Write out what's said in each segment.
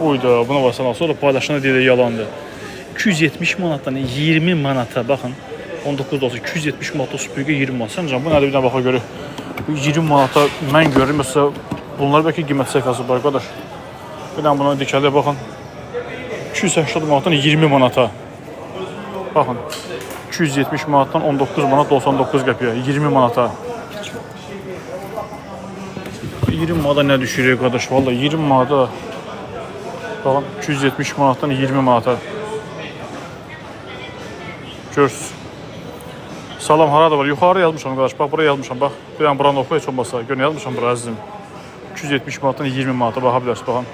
Uyda, buna basalım. Sonra paylaşana deyilir yalandır. 270 manatdan 20 manata baxın. 19.90 270 manata süpürgə 20 manat. Səncə bu nədir bir dənə baxa görə? 20 manata mən görürüm. Mesela bunlar bəlkə qiymət səhifəsi var qardaş. Bir dənə buna dikəliyə baxın. 280 manatdan 20 manata. Baxın. 270 manatdan 19 manat 99 qəpiyə. 20 manata. 20 manata nə düşürük qardaş? Vallahi 20 manata. Baxın 270 manatdan 20 manata. Görürsünüz. Salam harada var? Yuxarı yazmışam qardaş. Bax buraya yazmışam. Bax. Bir dənə buranı oxu heç olmasa. Gör nə yazmışam bura əzizim. 270 manatdan 20 manata baxa bilərsiniz baxın.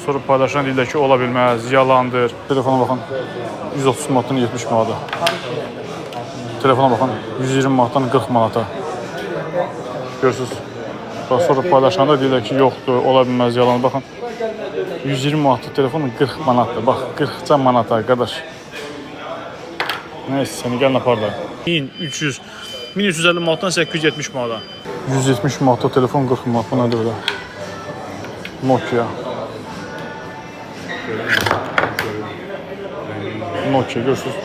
Sonra paylaşan deyirlər ki, ola bilməz, yalandır. Telefona baxın. 130 manatdan 70 manata. Telefona baxın. 120 manatdan 40 manata. Görürsünüz. Bax sonra paylaşanda deyirlər ki, yoxdur, ola bilməz, yalan. Baxın. 120 manatlı telefonun 40 manatdır. Bax 40 manata qardaş. Neyse seni gəlin apar da. 1350 manatdan 870 manata. 170 manatda telefon 40 manat. Bu nədir belə? Nokia. Nokia görürsünüz.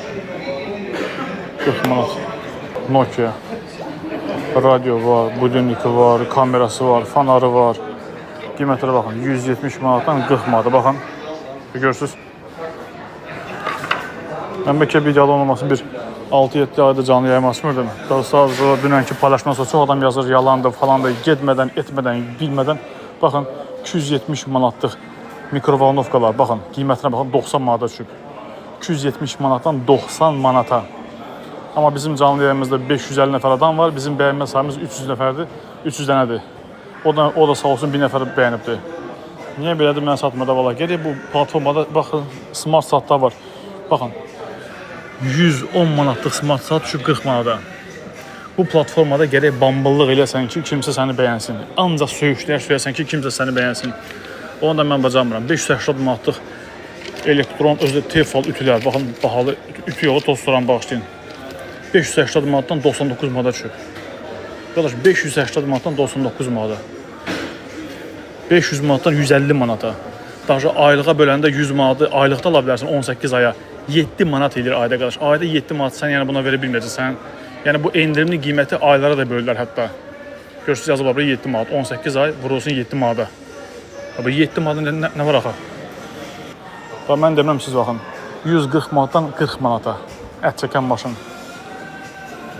40 manat. Nokia. Radyo var, budilniki var, kamerası var, fanarı var. Qiymətlərə baxın. 170 manatdan 40 manata baxın. Görürsünüz. Mən bəlkə bir yalan olmasın, bir 6-7 ayda canlı yayım açmırdım. Daha sadəcə dünənki paylaşmadan sonra çox adam yazır, yalandır falan da, getmədən, etmədən, bilmədən. Baxın, 270 manatlıq mikrovolnovkalar, baxın, qiymətinə baxın, 90 manata düşüb. 270 manatdan 90 manata. Amma bizim canlı yayımızda 550 nəfər adam var, bizim bəyənmə sayımız 300 nəfərdir, 300 dənədir. O da sağ olsun 1000 nəfər bəyənibdir. Niyə belədir, mən satmada valla? Gerək bu platformada, baxın, smart saatlar var. Baxın. 110 manatlıq smart saat düşüb 40 manata. Bu platformada gərək bambıllıq eləsən ki, kimsə səni bəyənsin. Ancaq söyüşlər ki, kimsə səni bəyənsin. Onu da mən bacarmıram. 580 manatlıq elektron özü tefal ütülər. Baxın, bahalı ütü yoxu tozduran bağışlayın. 580 manatdan 99 manata düşüb. Qardaş, 580 manatdan 99 manata. 500 manatdan 150 manata. Daha aylığa böləndə 100 manatı aylıqda ala bilərsən 18 aya. 7 manat edir ayda qardaş. Ayda 7 manat sən yəni buna verə bilməyəcəksən. Yəni bu endirimli qiyməti aylara da bölürlər hətta. Görürsünüz yazıb burada 7 manat, 18 ay vurulsun 7 manata. Bu 7 manatda nə var axı? Bax mən demirəm siz baxın. 140 manatdan 40 manata ət çəkən maşın.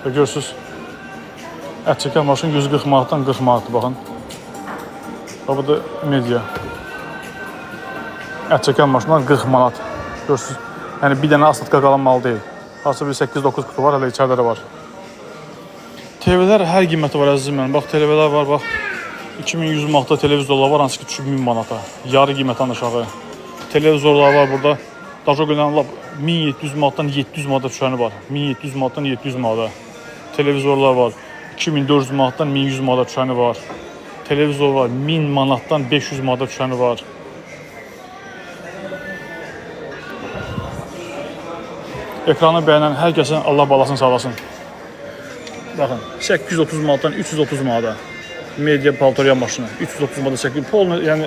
Görürsünüz. Ət çəkən maşın 140 manatdan 40 manatdır baxın. Bax bu da media. Ət çəkən maşından 40 manat. Görürsünüz. Yəni bir dənə asılqa qalan mal deyil. Artıq bir 8-9 kutu var, hələ içəridə də var. TV-lər hər qiyməti var əzizim mənim. Bax TV-lər var, bax. 2100 manatda televizorlar var, hansı ki düşüb 1000 manata. Yarı qiymətdən aşağı. Televizorlar var burada. Daha çox gələn 1700 manatdan 700 manata düşəni var. 1700 manatdan 700 manata. Televizorlar var. 2400 manatdan 1100 manata düşəni var. Televizor var. 1000 manatdan 500 manata düşəni var. Ekranı bəyənən hər kəsin Allah balasını sağlasın. Baxın, 830 manatdan 330 manata. Media paltoriya maşını. 330 manata 800 manata. Yəni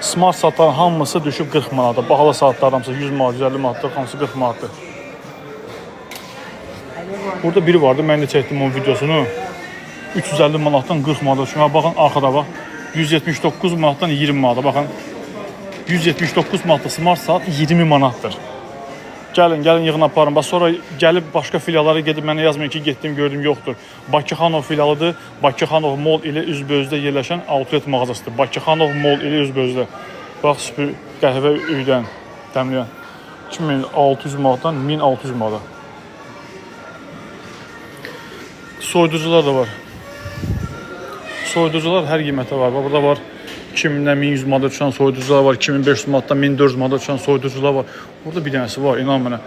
smart saatların hamısı düşüb 40 manata. Bahalı saatlar hamısı 100 manat, 150 manatdır, hamısı 40 manatdır. Burada biri vardı, mən də çəkdim onun videosunu. 350 manatdan 40 manata düşüb. Baxın, arxada bax. 179 manatdan 20 manata. Baxın. 179 manatda smart saat 20 manatdır. Gəlin yığın aparın. Bax sonra gəlib başqa filiallara gedib mənə yazmayın ki, getdim, gördüm, yoxdur. Bakıxanov filialıdır. Bakıxanov Mall ilə üzbözdə yerləşən outlet mağazasıdır. Bakıxanov Mall ilə üzbözdə. Bax, qəhvə üydən təmləyən. 2600 manatdan 1600 manata. Soyuducular da var. Soyuducular hər qiymətə var. Bax, burada var. 2000-dən 1100 manata düşən soyuducular var, 2500 manatdan 1400 manata düşən soyuducular var. Burada bir dənəsi var, inan mənə.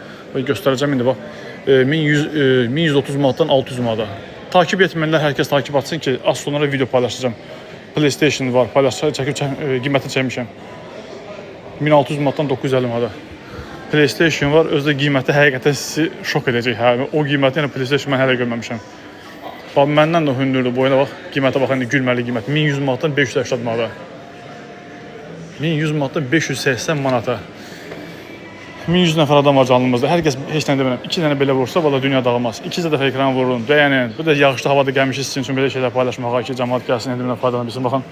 Göstərəcəm indi bax. 1130 manatdan 600 manata. Takip etməyənlər hər kəs takip atsın ki, az sonra video paylaşacağım. PlayStation var, çəkib qiymətini çəkmişəm. 1600 manatdan 950 manata. PlayStation var, özdə qiyməti həqiqətən sizi şok edəcək. Hə, o qiyməti yəni PlayStation mən hələ görməmişəm. Bax, məndən də hündürdür, boyuna bax, qiymətə bax, indi gülməli qiymət. 1100 manatdan 580 manata. 1100 manatdan 580 manata. 1100 nəfər adam var canlımızda. Hər kəs heç nə demirəm. 2 dənə belə vursa valla dünya dağılmaz. 2 dəfə ekran vurun, bəyənin. Bir də yağışlı havada gəlmişik sizin üçün belə şeylər paylaşmağa ki, cəmaət gəlsin, indi faydalanabilsin. Baxın.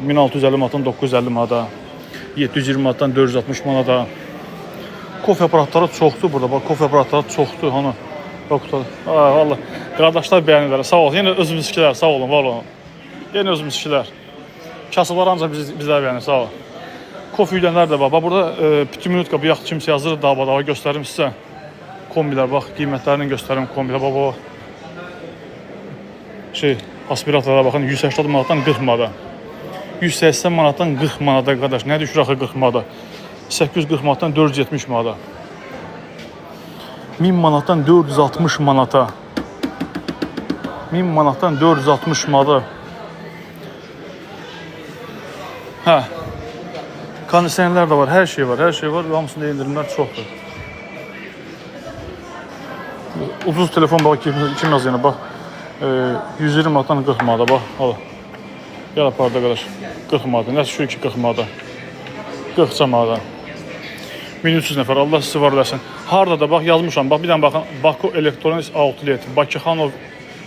1650 manatdan 950 manata, 720 manatdan 460 manata. Kofe aparatları çoxdur burada. Bax, kofe aparatları çoxdur. Hani yoxdur. Valla qardaşlar bəyənirlər. Sağ olun. Yenə özümüz işlər. Sağ olun, var olun. Yenə özümüz işlər. Kasıblar ancaq bizlər bəyənir. Sağ olun. Kofe yiyənlər də var. Bax burada piti minutka bu yaxşı kimsə yazır dava göstərim sizə. Kombilər bax, qiymətlərini göstərim kombilər. Bax. Aspiratorlara baxın 180 manatdan 40 manata. 180 manatdan 40 manata qardaş. Nə düşür axı 40 manata? 840 manatdan 470 manata. 1000 manatdan 460 manata. 1000 manatdan 460 manata. Hə. Kondisionerlər də var, hər şey var, hər şey var. Hamısında endirimlər çoxdur. Ucuz telefon bax kim yazır bax. 120 manatdan 40 manata bax. Al. Gəl apardı qardaş. 40 manata. Nə düşür ki 40 manata? 40 manata. 1300 nəfər. Allah sizi var eləsin. Harda da bax yazmışam. Bax bir dənə baxın. Baku Electronics Outlet. Bakıxanov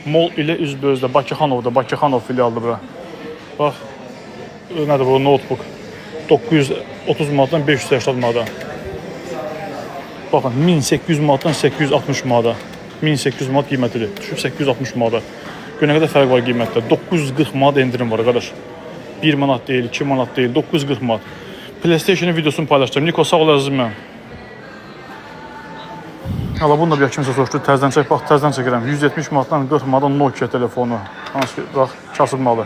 Mall ilə üzbözdə. Bakıxanovda. Bakıxanov filialıdır bura. Bax. Nədir bu notebook? 930 manatdan 580 manata. Baxın 1800 manatdan 860 manata. 1800 manat qiymətidir. Düşüb 860 manata. Günə qədər fərq var qiymətdə. 940 manat endirim var qardaş. 1 manat deyil, 2 manat deyil, 940 manat. PlayStation videosunu paylaşacağım. Niko sağ ol əzizim mən. Hala bunu da bir kimsə soruşdu. Təzdən çək, bax təzdən çəkirəm. 170 manatdan 40 manata Nokia telefonu. Hansı ki, bax kasıb malı.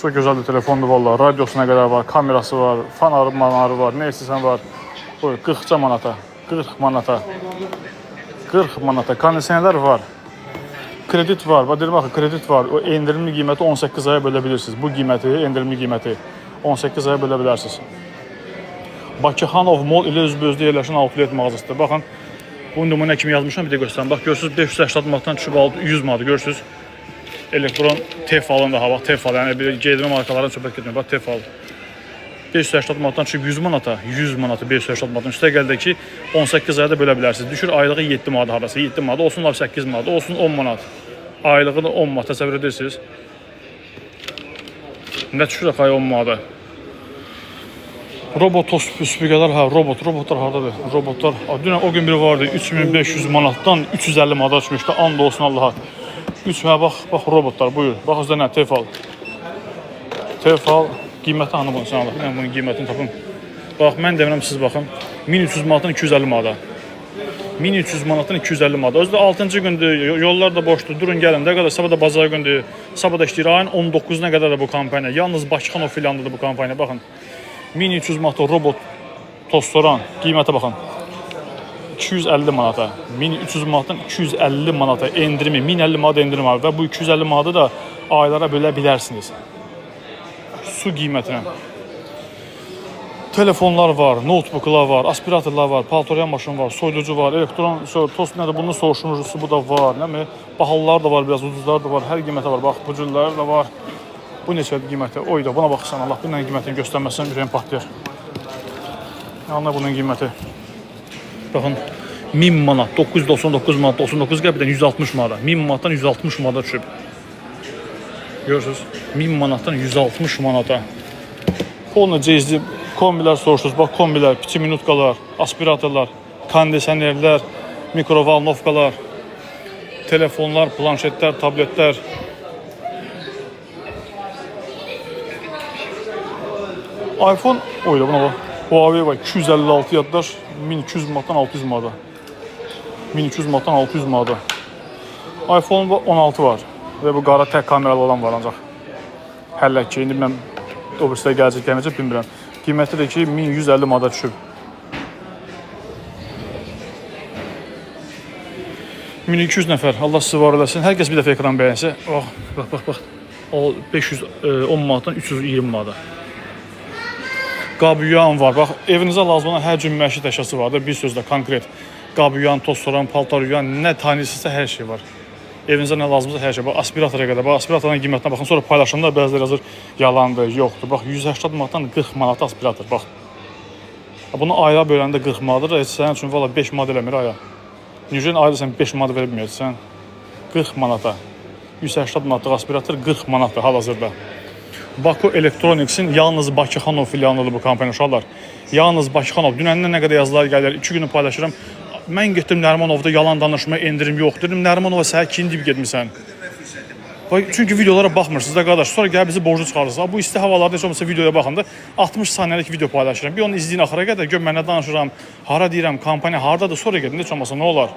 Çok güzel bir telefondur vallahi. Radyosuna kadar var, kamerası var, fan arımanları var, ne istersen var. Buyur 40 manata, 40 manata. 40 manata. Kondisionerler var. Kredit var. Bak dedim kredit var. O endirimli qiyməti 18 aya bölebilirsiniz. Bu qiyməti, endirimli qiyməti 18 aya bölebilirsiniz. Bakıxanov Mall ilə üzbözdə yerləşən outlet mağazasıdır. Baxın, bu nümunə kimi yazmışam, bir də göstərim. Bax görürsüz 580 manatdan düşüb 100 manat görürsüz. Elektron Tefal'ın daha bak Tefal yani bir giydirme markalarına söhbət getmir. Bak Tefal 580 manatdan çıxıb 100 manata, 100 manatı 580 manatdan üstə gəldi ki 18 ayda bölə bilərsiniz. Düşür aylığı 7 manat harası, 7 manat olsun 8 manat, olsun 10 manat. Aylığını 10 manat təsəvvür edirsiniz. Nə düşür axı 10 manata? Robot süpürgələr, hə, robotlar hardadır? Robotlar, dünən o gün biri vardı 3500 manatdan 350 manata düşmüşdü. And olsun Allaha. 3 bax robotlar buyur. Bax özdə nə Tefal. Tefal qiyməti hanı bunu sən Allah. Mən bunun qiymətini tapım. Bax mən demirəm siz baxın. 1300 manatdan 250 manata. 1300 manatdan 250 manata. Özdə 6-cı gündür, yollar da boşdur. Durun gəlin də qədər sabah da bazar gündür. Sabah da işləyir. Ayın 19-una qədər də bu kampaniya. Yalnız Bakıxanov filialındadır bu kampaniya. Baxın. 1300 manata robot tostoran qiymətə baxın. 250 manata, 1300 manatdan 250 manata endirimi, 1050 manat endirim var və bu 250 manatı da aylara bölə bilərsiniz. Su qiymətinə. Telefonlar var, notebooklar var, aspiratorlar var, paltoryan maşın var, soyuducu var, elektron tost nədir, bunun soğuşdurucusu bu da var, nəmi? Bahalılar da var, biraz ucuzlar da var, hər qiymətə var. Bax, bu cürlər də var. Bu neçədir qiyməti? Oy da buna baxırsan Allah, bunun qiymətini göstərməsən ürəyim patlayır. Anla bunun qiyməti. Baxın 1000 manat, 999 manat, 99 qəpikdən 160 manata. 1000 manatdan 160 manata düşüb. Görürsünüz? 1000 manatdan 160 manata. Polna cezli kombilər soruşursunuz. Bax kombilər, piçi minutkalar, aspiratorlar, kondisionerlər, mikrovalnovkalar, telefonlar, planşetlər, tabletlər. iPhone, oyla buna bax. Huawei var 256 yaddaş 1200 manatdan 600 manata. 1200 manatdan 600 manata. iPhone 16 var və bu qara tək kameralı olan var ancaq. Hələ ki, indi mən o birisi gələcək gəlməyəcək bilmirəm. Qiyməti də ki 1150 manata düşüb. 1200 nəfər, Allah sizi var eləsin. Hər kəs bir dəfə ekran bəyənsə, bax. 510 manatdan 320 manata. Qabüyan var. Bax, evinizə lazım olan hər cür məişət əşyası vardır. Bir sözlə konkret. Qabüyan, tostoran, paltar yuyan, nə tanıyırsınızsa hər şey var. Evinizə nə lazımdırsa hər şey. Bax aspiratora qədər. Bax aspiratorun qiymətinə baxın. Sonra paylaşımda bəziləri yazır yalandır, yoxdur. Bax 180 manatdan 40 manat aspirator. Bax. Bunu aya böləndə 40 manatdır. Heç sənin üçün valla 5 manat eləmir aya. Necə ayda sən 5 manat verə bilmirsən? 40 manata. 180 manatlıq aspirator 40 manatdır hal-hazırda. Baku Electronics'in yalnız Bakıxanov filialıdır bu kompaniya uşaqlar. Yalnız Bakıxanov. Dünəndən nə qədər yazılar gəlir. 2 günü paylaşıram. Mən getdim Nərimanovda yalan danışma, endirim yox. Dedim Nərimanova səhər 2-ci dib getmisən. Çünki videolara baxmırsınız da qardaş. Sonra gəlib bizi borcu çıxarırsınız. Bu isti havalarda heç olmasa videoya baxanda 60 saniyəlik video paylaşıram. Bir onu izləyin axıra qədər. Gör mən nə danışıram, hara deyirəm, kompaniya hardadır. Sonra gedin heç olmasa nə olar.